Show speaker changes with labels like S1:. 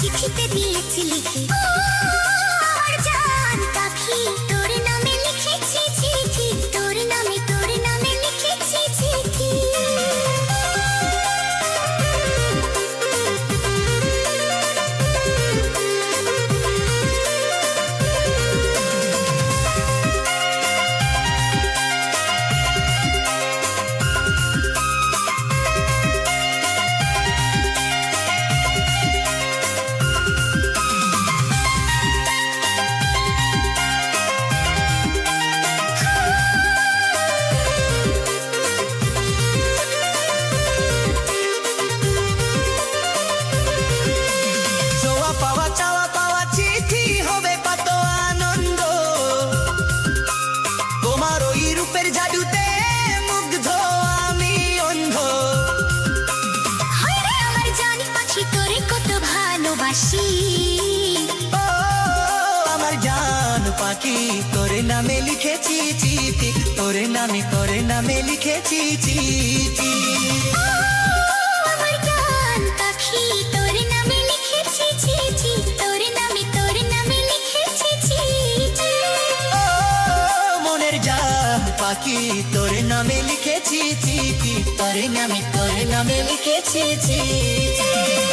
S1: চিঠিতে দিয়েছি লিখে আমার জান পাখি তোর নামে লিখেছি চিঠি তোর নামে লিখেছি চিঠি
S2: আমার জান পাখি তোর নামে লিখেছি চিঠি তোর নামে লিখেছি চিঠি
S1: আমার জান পাখি তোর নামে লিখেছি চিঠি তোর নামে লিখেছি চিঠি
S2: মনের জান পাখি তোর নামে লিখেছি চিঠি তোর নামে লিখেছি চিঠি